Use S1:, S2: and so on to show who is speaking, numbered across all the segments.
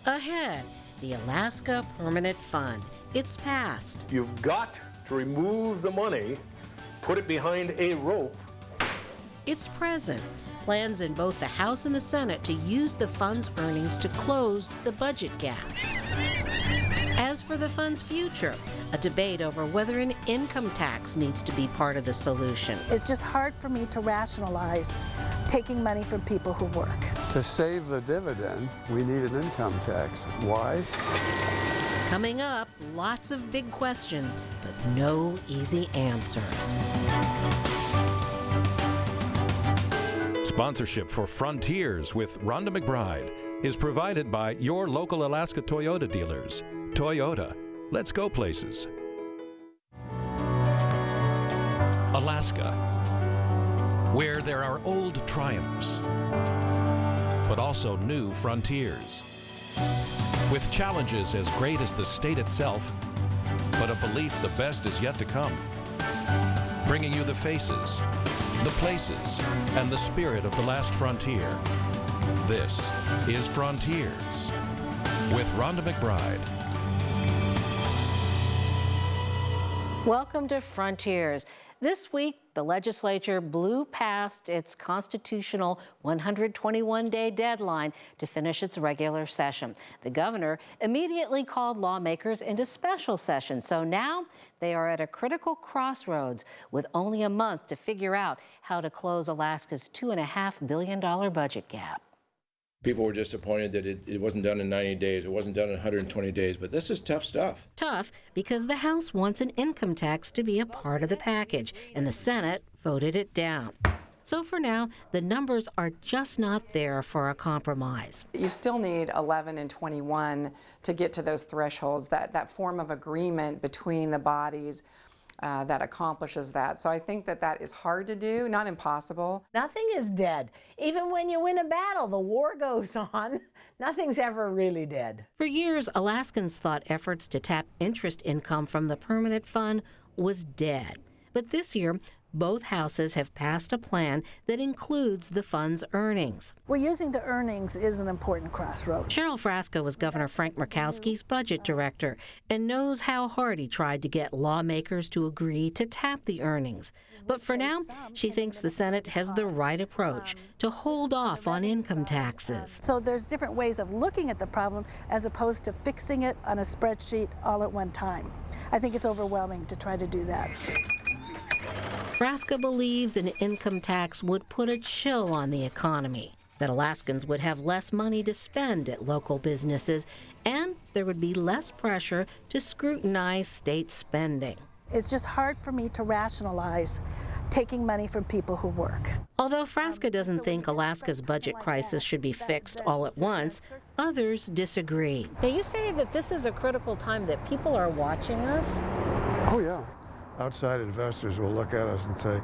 S1: Ahead, the Alaska Permanent Fund. It's passed.
S2: You've got to remove the money, put it behind a rope.
S1: It's present. Plans in both the House and the Senate to use the fund's earnings to close the budget gap. As for the fund's future, a debate over whether an income tax needs to be part of the solution.
S3: It's just hard for me to rationalize taking money from people who work.
S4: To save the dividend, we need an income tax. Why?
S1: Coming up, lots of big questions, but no easy answers.
S5: Sponsorship for Frontiers with Rhonda McBride is provided by your local Alaska Toyota dealers. Toyota, let's go places. Alaska, where there are old triumphs, but also new frontiers. With challenges as great as the state itself, but a belief the best is yet to come. Bringing you the faces, the places, and the spirit of the last frontier. This is Frontiers with Rhonda McBride.
S1: Welcome to Frontiers. This week, the legislature blew past its constitutional 121-day deadline to finish its regular session. The governor immediately called lawmakers into special session, so now they are at a critical crossroads with only a month to figure out how to close Alaska's $2.5 billion budget gap.
S6: People were disappointed that it wasn't done in 90 days, it wasn't done in 120 days, but this is tough stuff.
S1: Tough because the House wants an income tax to be a part of the package, and the Senate voted it down. So for now, the numbers are just not there for a compromise.
S7: You still need 11 and 21 to get to those thresholds, that form of agreement between the bodies that accomplishes that. So I think that is hard to do, not impossible.
S8: Nothing is dead. Even when you win a battle, the war goes on. Nothing's ever really dead.
S1: For years, Alaskans thought efforts to tap interest income from the permanent fund was dead. But this year, both houses have passed a plan that includes the fund's earnings.
S3: Well, using the earnings is an important crossroad.
S1: Cheryl Frasca was Governor Frank Murkowski's budget director and knows how hard he tried to get lawmakers to agree to tap the earnings. But for now, she thinks the Senate has the right approach to hold off on income taxes.
S3: So there's different ways of looking at the problem as opposed to fixing it on a spreadsheet all at one time. I think it's overwhelming to try to do that.
S1: Frasca believes an income tax would put a chill on the economy, that Alaskans would have less money to spend at local businesses, and there would be less pressure to scrutinize state spending.
S3: It's just hard for me to rationalize taking money from people who work.
S1: Although Frasca doesn't think Alaska's budget crisis should be fixed all at once, others disagree. Now, you say that this is a critical time, that people are watching us?
S4: Oh, yeah. Outside investors will look at us and say,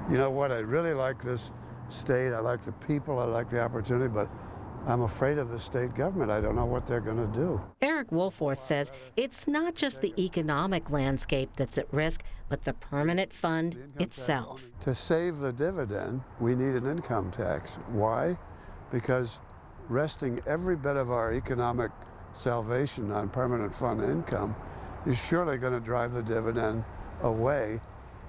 S4: you know what, I really like this state, I like the people, I like the opportunity, but I'm afraid of the state government. I don't know what they're going to do.
S1: Eric Woolforth says it's not just the economic landscape that's at risk, but the permanent fund itself.
S4: To save the dividend, we need an income tax. Why? Because resting every bit of our economic salvation on permanent fund income is surely going to drive the dividend away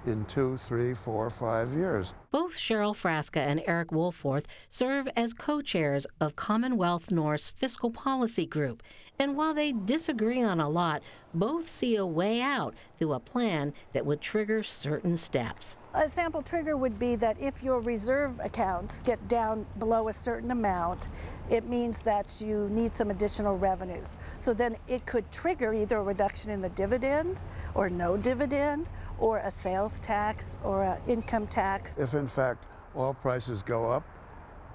S4: in 2, 3, 4, 5 years.
S1: Both Cheryl Frasca and Eric Woolforth serve as co-chairs of Commonwealth North's Fiscal Policy Group. And while they disagree on a lot, both see a way out through a plan that would trigger certain steps.
S3: A sample trigger would be that if your reserve accounts get down below a certain amount, it means that you need some additional revenues. So then it could trigger either a reduction in the dividend or no dividend, or a sales tax or an income tax.
S4: If in fact oil prices go up,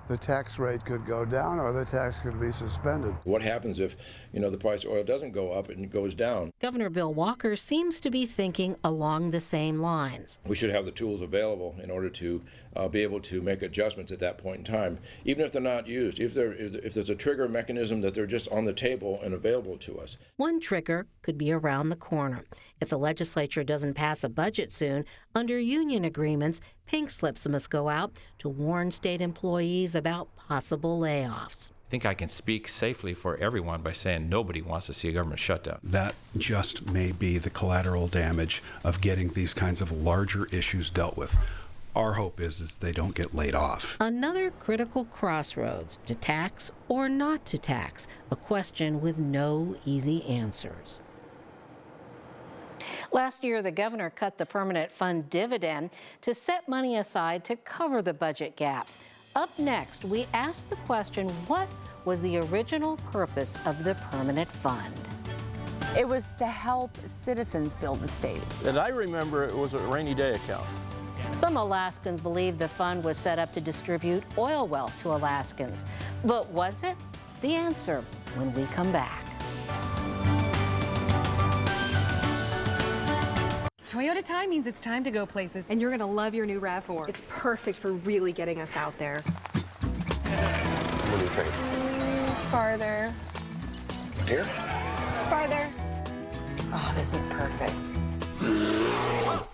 S4: the tax rate could go down or the tax could be suspended.
S6: What happens if, the price of oil doesn't go up and it goes down?
S1: Governor Bill Walker seems to be thinking along the same lines.
S6: We should have the tools available in order to be able to make adjustments at that point in time, even if they're not used, if there's a trigger mechanism that they're just on the table and available to us.
S1: One trigger could be around the corner. If the legislature doesn't pass a budget soon, under union agreements, pink slips must go out to warn state employees about possible layoffs.
S9: think I can speak safely for everyone by saying nobody wants to see a government shutdown.
S10: That just may be the collateral damage of getting these kinds of larger issues dealt with. Our hope is they don't get laid off.
S1: Another critical crossroads, to tax or not to tax, a question with no easy answers. Last year, the governor cut the permanent fund dividend to set money aside to cover the budget gap. Up next, we ask the question, what was the original purpose of the permanent fund?
S11: It was to help citizens build the state.
S2: And I remember it was a rainy day account.
S1: Some Alaskans believe the fund was set up to distribute oil wealth to Alaskans. But was it? The answer when we come back.
S12: Toyota time means it's time to go places, and you're going to love your new RAV4. It's perfect for really getting us out there.
S2: What do you think?
S12: Farther.
S2: Here?
S12: Farther. Oh, this is perfect.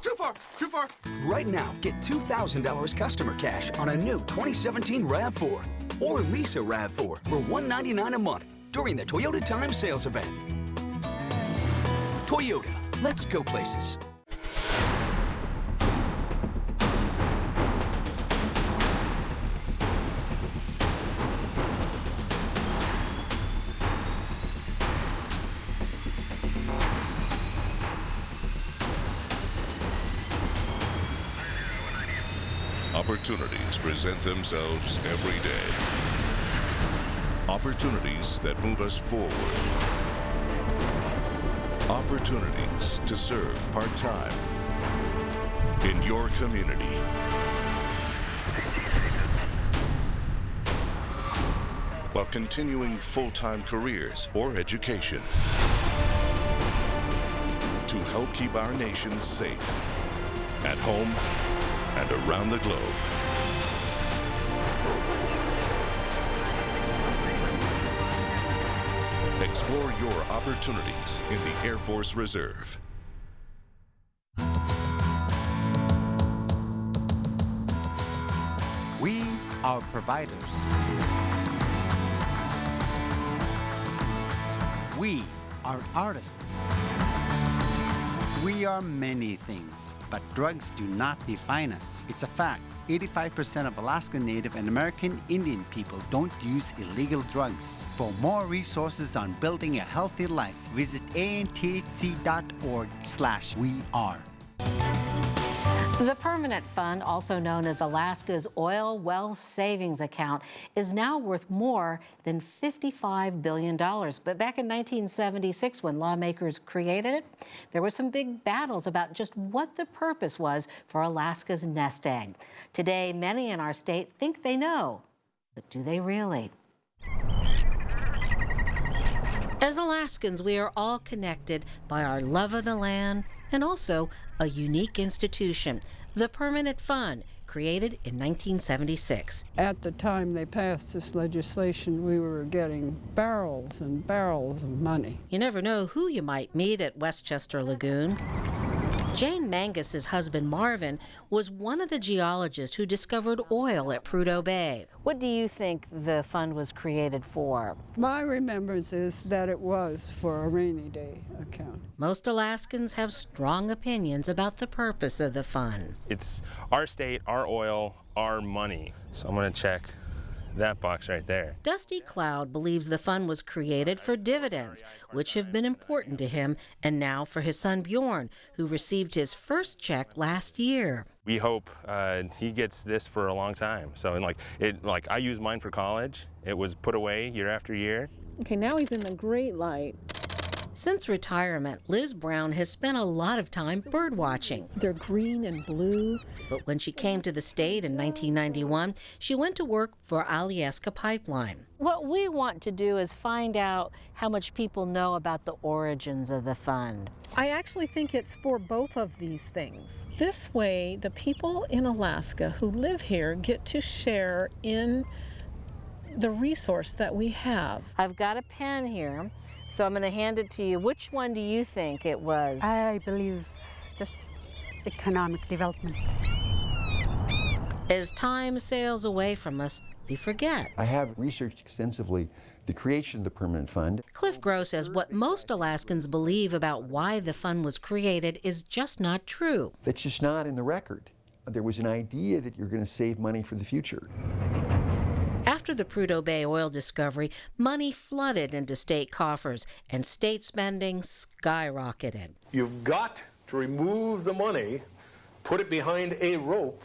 S13: Too far, too far. Right now, get $2,000 customer cash on a new 2017 RAV4. Or lease a RAV4 for $199 a month during the Toyota Time sales event. Toyota, let's go places.
S14: Opportunities present themselves every day. Opportunities that move us forward. Opportunities to serve part-time in your community. While continuing full-time careers or education. To help keep our nation safe at home and around the globe. Explore your opportunities in the Air Force Reserve.
S15: We are providers. We are artists. We are many things, but drugs do not define us. It's a fact. 85% of Alaska Native and American Indian people don't use illegal drugs. For more resources on building a healthy life, visit anthc.org/weare.
S1: The Permanent Fund, also known as Alaska's Oil Wealth Savings Account, is now worth more than $55 billion. But back in 1976, when lawmakers created it, there were some big battles about just what the purpose was for Alaska's nest egg. Today, many in our state think they know, but do they really? As Alaskans, we are all connected by our love of the land and also a unique institution, the Permanent Fund, created in 1976.
S16: At the time they passed this legislation, we were getting barrels and barrels of money.
S1: You never know who you might meet at Westchester Lagoon. Jane Mangus's husband, Marvin, was one of the geologists who discovered oil at Prudhoe Bay. What do you think the fund was created for?
S16: My remembrance is that it was for a rainy day account.
S1: Most Alaskans have strong opinions about the purpose of the fund.
S17: It's our state, our oil, our money. So I'm going to check that box right there.
S1: Dusty Cloud believes the fund was created for dividends, which have been important to him, and now for his son Bjorn, who received his first check last year.
S17: We hope he gets this for a long time. So, I used mine for college. It was put away year after year.
S18: Okay, now he's in the great light.
S1: Since retirement, Liz Brown has spent a lot of time bird watching.
S18: They're green and blue.
S1: But when she came to the state in 1991, she went to work for Alyeska Pipeline. What we want to do is find out how much people know about the origins of the fund.
S18: I actually think it's for both of these things. This way, the people in Alaska who live here get to share in the resource that we have.
S1: I've got a pen here, so I'm going to hand it to you. Which one do you think it was?
S19: I believe just economic development.
S1: As time sails away from us, we forget.
S19: I have researched extensively the creation of the permanent fund.
S1: Cliff Gross says what most Alaskans believe about why the fund was created is just not true.
S19: That's just not in the record. There was an idea that you're going to save money for the future.
S1: After the Prudhoe Bay oil discovery, money flooded into state coffers and state spending skyrocketed.
S2: You've got to remove the money, put it behind a rope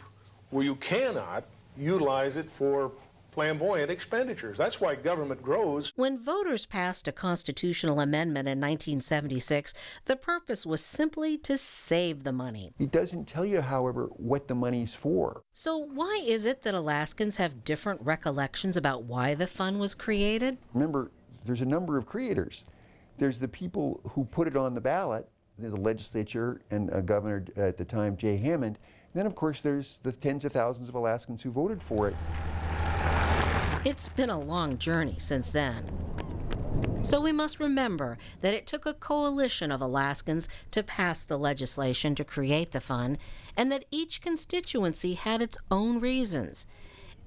S2: where you cannot utilize it for flamboyant expenditures. That's why government grows.
S1: When voters passed a constitutional amendment in 1976, the purpose was simply to save the money.
S19: It doesn't tell you, however, what the money's for.
S1: So why is it that Alaskans have different recollections about why the fund was created?
S19: Remember, there's a number of creators. There's the people who put it on the ballot, the legislature and Governor at the time, Jay Hammond. And then, of course, there's the tens of thousands of Alaskans who voted for it.
S1: It's been a long journey since then. So we must remember that it took a coalition of Alaskans to pass the legislation to create the fund, and that each constituency had its own reasons.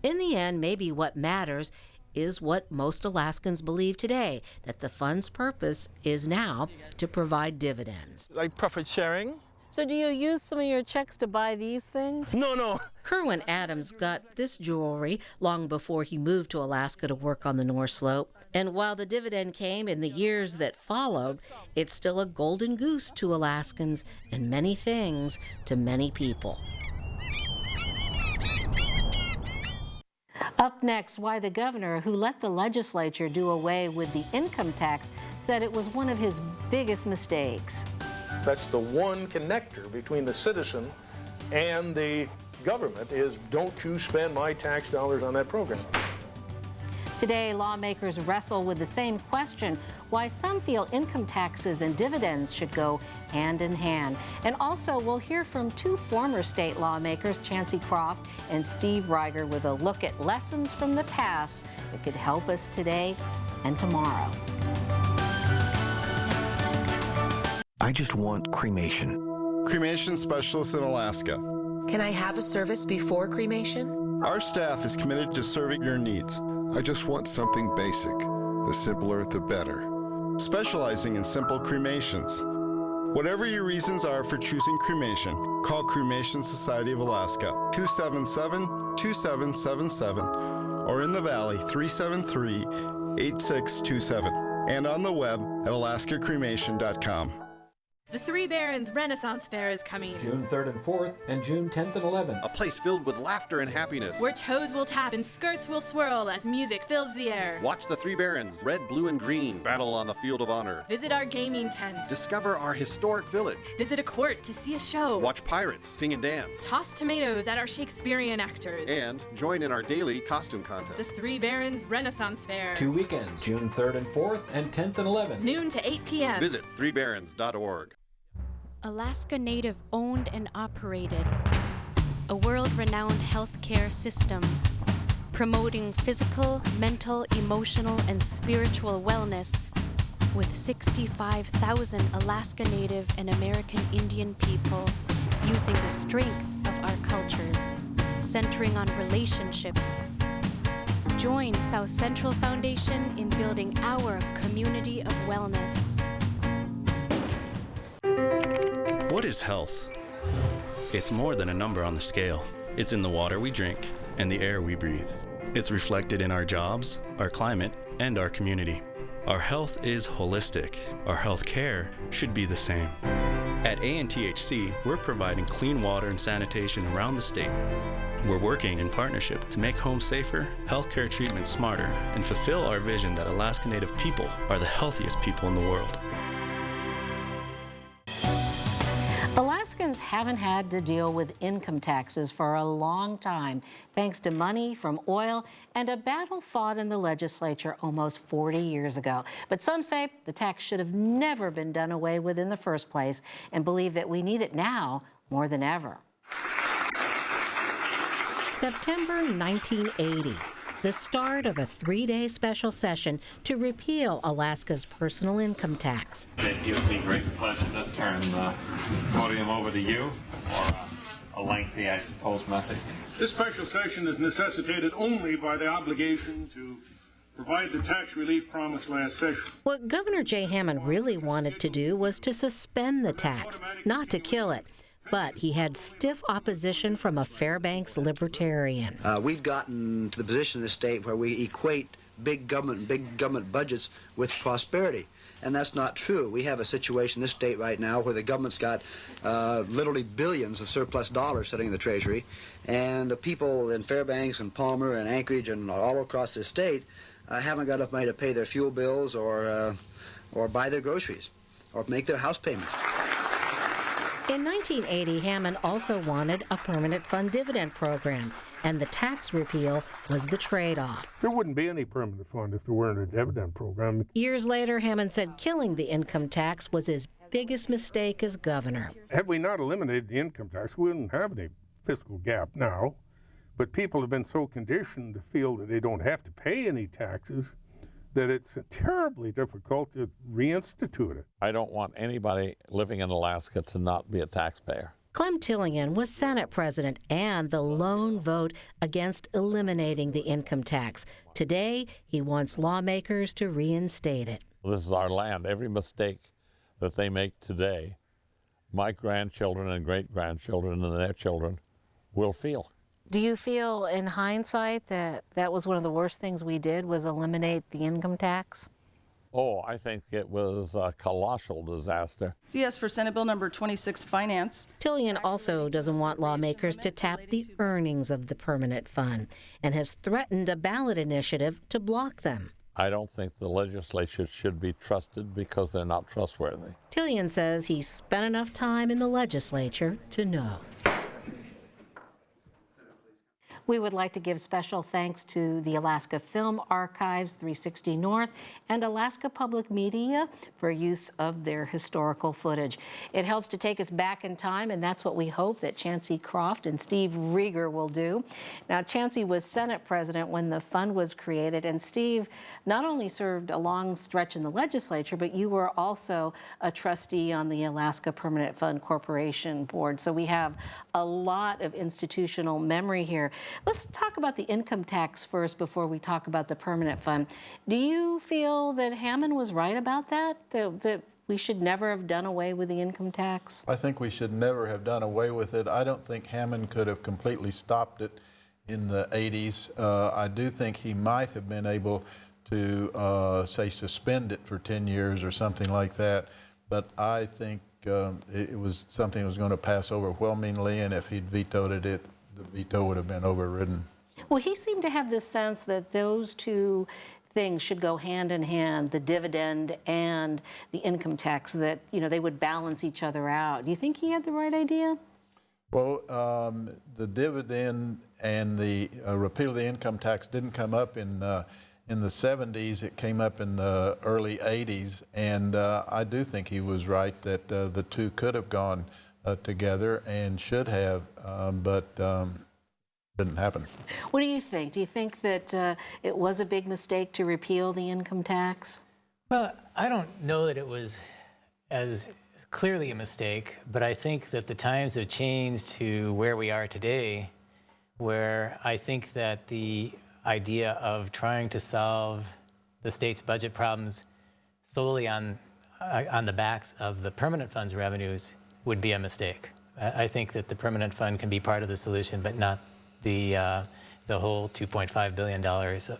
S1: In the end, maybe what matters is what most Alaskans believe today, that the fund's purpose is now to provide dividends.
S20: Like profit sharing?
S1: So do you use some of your checks to buy these things?
S20: No.
S1: Kerwin Adams got this jewelry long before he moved to Alaska to work on the North Slope. And while the dividend came in the years that followed, it's still a golden goose to Alaskans and many things to many people. Up next, why the governor who let the legislature do away with the income tax said it was one of his biggest mistakes.
S2: That's the one connector between the citizen and the government is, don't you spend my tax dollars on that program.
S1: Today, lawmakers wrestle with the same question, why some feel income taxes and dividends should go hand in hand. And also, we'll hear from two former state lawmakers, Chancey Croft and Steve Reiger, with a look at lessons from the past that could help us today and tomorrow.
S21: I just want cremation.
S22: Cremation specialists in Alaska.
S23: Can I have a service before cremation?
S22: Our staff is committed to serving your needs.
S24: I just want something basic. The simpler, the better.
S22: Specializing in simple cremations. Whatever your reasons are for choosing cremation, call Cremation Society of Alaska, 277-2777, or in the Valley, 373-8627, and on the web at alaskacremation.com.
S25: The Three Barons Renaissance Fair is coming.
S26: June 3rd and 4th, and June 10th and 11th.
S27: A place filled with laughter and happiness.
S25: Where toes will tap and skirts will swirl as music fills the air.
S27: Watch the Three Barons, red, blue, and green, battle on the field of honor.
S25: Visit our gaming tent.
S27: Discover our historic village.
S25: Visit a court to see a show.
S27: Watch pirates sing and dance.
S25: Toss tomatoes at our Shakespearean actors.
S27: And join in our daily costume contest.
S25: The Three Barons Renaissance Fair.
S26: 2 weekends, June 3rd and 4th, and 10th and 11th.
S25: Noon to 8 p.m.
S27: Visit threebarons.org.
S28: Alaska Native owned and operated, a world-renowned healthcare system promoting physical, mental, emotional, and spiritual wellness with 65,000 Alaska Native and American Indian people using the strength of our cultures, centering on relationships. Join South Central Foundation in building our community of wellness.
S29: What is health? It's more than a number on the scale. It's in the water we drink and the air we breathe. It's reflected in our jobs, our climate, and our community. Our health is holistic. Our health care should be the same. At ANTHC, we're providing clean water and sanitation around the state. We're working in partnership to make homes safer, healthcare treatment smarter, and fulfill our vision that Alaska Native people are the healthiest people in the world.
S1: Alaskans haven't had to deal with income taxes for a long time, thanks to money from oil and a battle fought in the legislature almost 40 years ago. But some say the tax should have never been done away with in the first place and believe that we need it now more than ever. September 1980. The start of a 3-day special session to repeal Alaska's personal income tax.
S30: It gives me great pleasure to turn the podium over to you for
S3: a lengthy, I suppose, message.
S4: This special session is necessitated only by the obligation to provide the tax relief promised last session.
S1: What Governor Jay Hammond really wanted to do was to suspend the tax, not to kill it. But he had stiff opposition from a Fairbanks libertarian.
S5: We've gotten to the position in the state where we equate big government budgets with prosperity. And that's not true. We have a situation in this state right now where the government's got literally billions of surplus dollars sitting in the Treasury, and the people in Fairbanks and Palmer and Anchorage and all across this state haven't got enough money to pay their fuel bills or buy their groceries or make their house payments.
S1: In 1980, Hammond also wanted a permanent fund dividend program, and the tax repeal was the trade-off.
S2: There wouldn't be any permanent fund if there weren't a dividend program.
S1: Years later, Hammond said killing the income tax was his biggest mistake as governor.
S2: Had we not eliminated the income tax, we wouldn't have any fiscal gap now. But people have been so conditioned to feel that they don't have to pay any taxes that it's terribly difficult to reinstitute it.
S6: I don't want anybody living in Alaska to not be a taxpayer.
S1: Clem Tillingham was Senate president and the lone vote against eliminating the income tax. Today, he wants lawmakers to reinstate it.
S6: This is our land. Every mistake that they make today, my grandchildren and great-grandchildren and their children will feel.
S1: Do you feel, in hindsight, that that was one of the worst things we did, was eliminate the income tax?
S6: Oh, I think it was a colossal disaster.
S7: CS for Senate Bill number 26, Finance.
S1: Tillian also doesn't want lawmakers to tap the earnings of the permanent fund and has threatened a ballot initiative to block them.
S6: I don't think the legislature should be trusted because they're not trustworthy.
S1: Tillian says he's spent enough time in the legislature to know. We would like to give special thanks to the Alaska Film Archives, 360 North, and Alaska Public Media for use of their historical footage. It helps to take us back in time, and that's what we hope that Chancey Croft and Steve Rieger will do. Now, Chancey was Senate president when the fund was created, and Steve not only served a long stretch in the legislature, but you were also a trustee on the Alaska Permanent Fund Corporation board. So we have a lot of institutional memory here. Let's talk about the income tax first before we talk about the permanent fund. Do you feel that Hammond was right about that? That we should never have done away with the income tax?
S8: I think we should never have done away with it. I don't think Hammond could have completely stopped it in the 80s. I do think he might have been able to, say, suspend it for 10 years or something like that. But I think it was something that was going to pass overwhelmingly, and if he'd vetoed it, the veto would have been overridden.
S1: Well, he seemed to have this sense that those two things should go hand in hand, the dividend and the income tax, that, you know, they would balance each other out. Do you think he had the right idea?
S8: Well, the dividend and the repeal of the income tax didn't come up in the 70s. It came up in the early 80s, and I do think he was right that the two could have gone together and should have, but didn't happen.
S1: What do you think? Do you think that it was a big mistake to repeal the income tax?
S9: Well, I don't know that it was as clearly a mistake, but I think that the times have changed to where we are today, where I think that the idea of trying to solve the state's budget problems solely on the backs of the permanent fund's revenues would be a mistake. I think that the permanent fund can be part of the solution, but not the whole $2.5 billion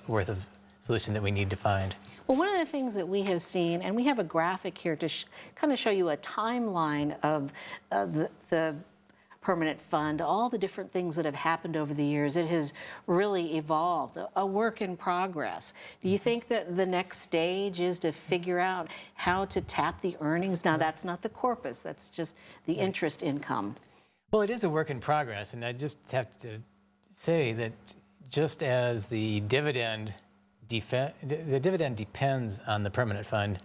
S9: worth of solution that we need to find.
S1: Well, one of the things that we have seen, and we have a graphic here to kind of show you a timeline of the permanent fund, all the different things that have happened over the years. It has really evolved, a work in progress. Do you think that the next stage is to figure out how to tap the earnings? Now, that's not the corpus, that's just the interest income.
S9: Well, it is a work in progress, and I just have to say that just as the dividend depends on the permanent fund,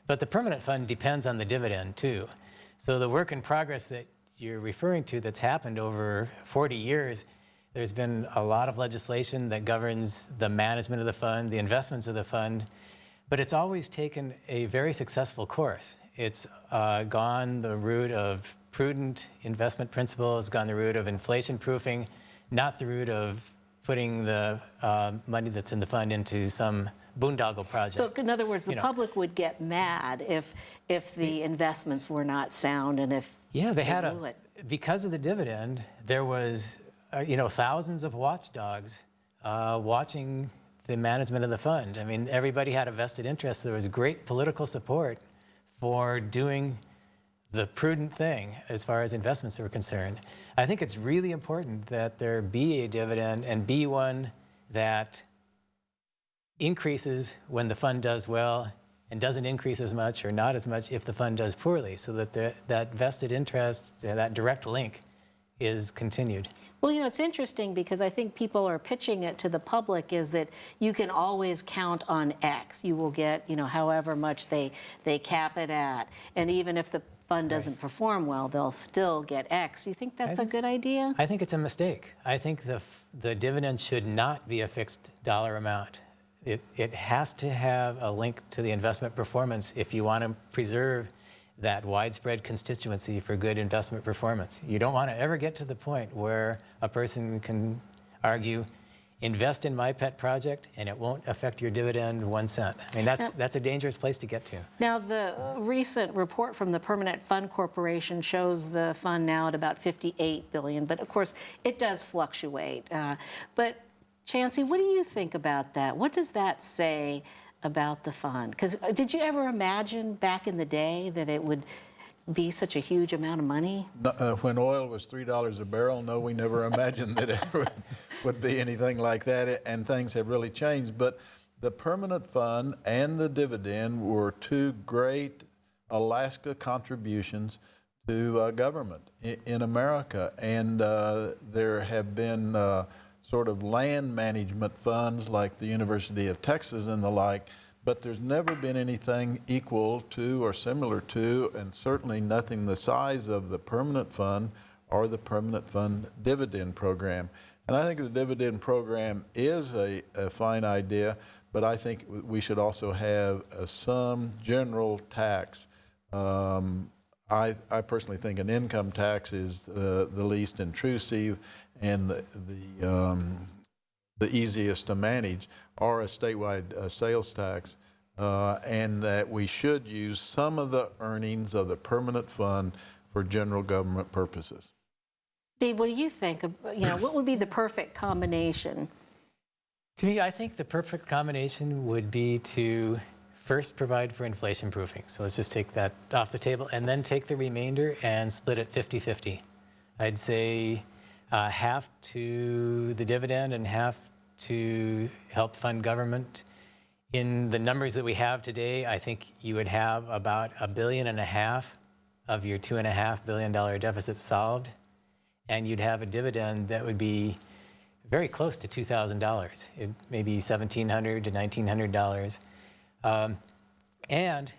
S9: but the permanent fund depends on the dividend too. So the work in progress that you're referring to that's happened over 40 years, there's been a lot of legislation that governs the management of the fund, the investments of the fund, but it's always taken a very successful course. It's gone the route of prudent investment principle has gone the route of inflation proofing, not the route of putting the money that's in the fund into some boondoggle project.
S1: So in other words, the public would get mad if the investments were not sound and if
S9: they had because of the dividend, there was thousands of watchdogs watching the management of the fund. I mean, everybody had a vested interest. There was great political support for doing the prudent thing as far as investments are concerned. I think it's really important that there be a dividend and be one that increases when the fund does well and doesn't increase as much or not as much if the fund does poorly, so that that vested interest, that direct link is continued.
S1: Well, it's interesting because I think people are pitching it to the public is that you can always count on X. You will get, however much they cap it at. And even if the fund doesn't perform well, they'll still get X. You think that's a good idea?
S9: I think it's a mistake. I think the dividend should not be a fixed dollar amount. It has to have a link to the investment performance if you want to preserve that widespread constituency for good investment performance. You don't want to ever get to the point where a person can argue, invest in my pet project and it won't affect your dividend 1 cent. I mean, that's a dangerous place to get to.
S1: Now, the recent report from the Permanent Fund Corporation shows the fund now at about $58 billion, but of course it does fluctuate. But Chancey, what do you think about that? What does that say about the fund? Because did you ever imagine back in the day that it would be such a huge amount of money?
S8: When oil was $3 a barrel, no, we never imagined that it would be anything like that, and things have really changed. But the permanent fund and the dividend were two great Alaska contributions to government in America, and there have been sort of land management funds like the University of Texas and the like, but there's never been anything equal to or similar to, and certainly nothing the size of the permanent fund or the permanent fund dividend program. And I think the dividend program is a fine idea, but I think we should also have some general tax. I personally think an income tax is the least intrusive and the easiest to manage, or a statewide sales tax, and that we should use some of the earnings of the permanent fund for general government purposes.
S1: Steve, what do you think? What would be the perfect combination?
S9: To me, I think the perfect combination would be to first provide for inflation proofing. So let's just take that off the table and then take the remainder and split it 50-50. I'd say half to the dividend and half to help fund government. In the numbers that we have today, I think you would have about $1.5 billion of your $2.5 billion deficit solved, and you'd have a dividend that would be very close to $2,000. It may be $1,700 to $1,900. And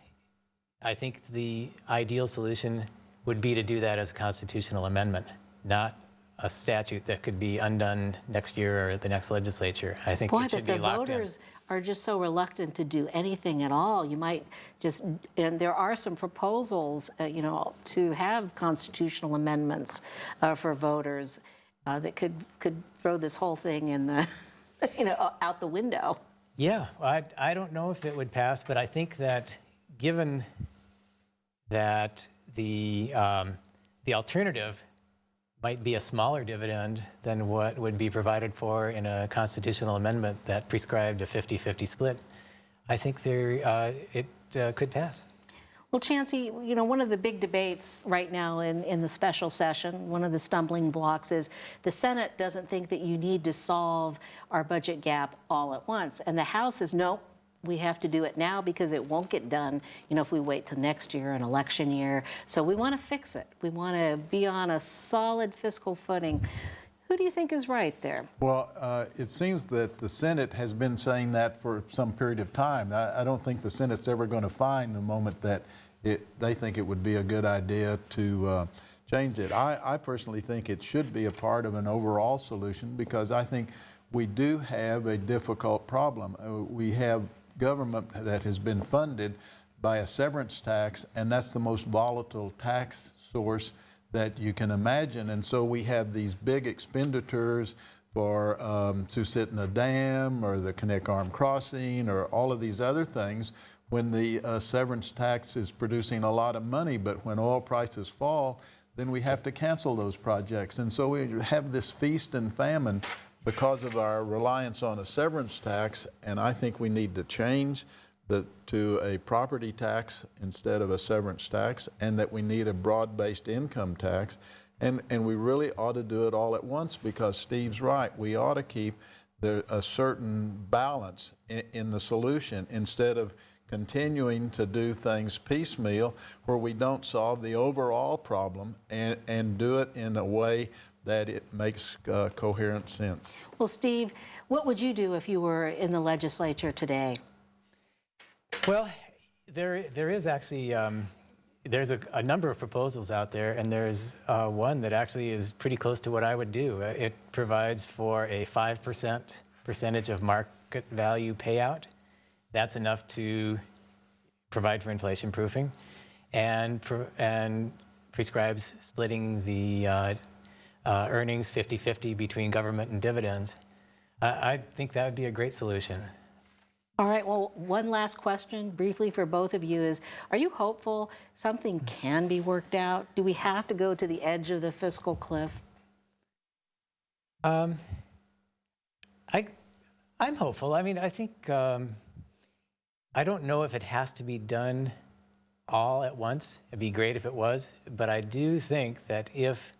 S9: I think the ideal solution would be to do that as a constitutional amendment, not a statute that could be undone next year or the next legislature. I think it should be locked in.
S1: Boy, but the voters are just so reluctant to do anything at all. You might just, and there are some proposals, to have constitutional amendments for voters that could throw this whole thing in the, out the window.
S9: Yeah, I don't know if it would pass, but I think that given that the alternative might be a smaller dividend than what would be provided for in a constitutional amendment that prescribed a 50-50 split, I think it could pass.
S1: Well, Chancey, one of the big debates right now in the special session, one of the stumbling blocks is the Senate doesn't think that you need to solve our budget gap all at once. And the House says, no, we have to do it now because it won't get done, if we wait till next year, an election year. So we want to fix it. We want to be on a solid fiscal footing. Who do you think is right there?
S8: Well, it seems that the Senate has been saying that for some period of time. I don't think the Senate's ever going to find the moment that they think it would be a good idea to change it. I personally think it should be a part of an overall solution because I think we do have a difficult problem. We have government that has been funded by a severance tax, and that's the most volatile tax source that you can imagine. And so we have these big expenditures for Susitna Dam or the Connect Arm Crossing or all of these other things when the severance tax is producing a lot of money, but when oil prices fall, then we have to cancel those projects. And so we have this feast and famine because of our reliance on a severance tax, and I think we need to change to a property tax instead of a severance tax, and that we need a broad-based income tax. And we really ought to do it all at once, because Steve's right. We ought to keep a certain balance in the solution instead of continuing to do things piecemeal where we don't solve the overall problem and do it in a way that it makes coherent sense.
S1: Well, Steve, what would you do if you were in the legislature today?
S9: Well, there is actually, there's a number of proposals out there, and there's one that actually is pretty close to what I would do. It provides for a 5% of market value payout. That's enough to provide for inflation proofing, and prescribes splitting the earnings 50-50 between government and dividends. I think that would be a great solution.
S1: All right, well, one last question briefly for both of you is, are you hopeful something can be worked out? Do we have to go to the edge of the fiscal cliff?
S9: I'm hopeful. I mean, I think, I don't know if it has to be done all at once. It'd be great if it was, but I do think that if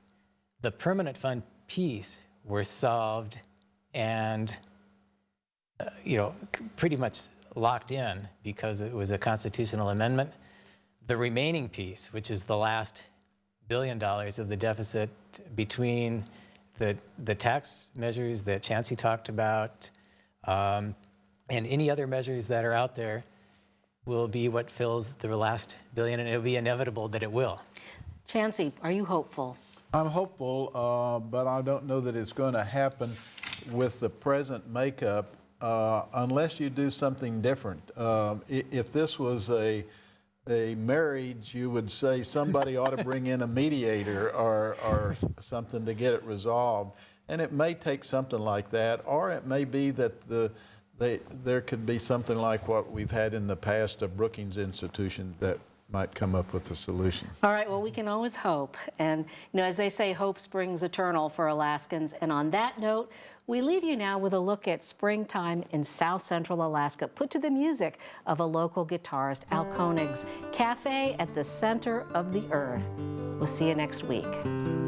S9: the permanent fund piece were solved and pretty much locked in because it was a constitutional amendment, the remaining piece, which is the last $1 billion of the deficit between the tax measures that Chancey talked about and any other measures that are out there, will be what fills the last $1 billion, and it'll be inevitable that it will.
S1: Chancey, are you hopeful?
S8: I'm hopeful, but I don't know that it's going to happen with the present makeup unless you do something different. If this was a marriage, you would say somebody ought to bring in a mediator or something to get it resolved. And it may take something like that, or it may be that there could be something like what we've had in the past, a Brookings Institution that might come up with a solution.
S1: All right, well, we can always hope. And, as they say, hope springs eternal for Alaskans. And on that note, we leave you now with a look at springtime in South Central Alaska, put to the music of a local guitarist, Al Koenig's Cafe at the Center of the Earth. We'll see you next week.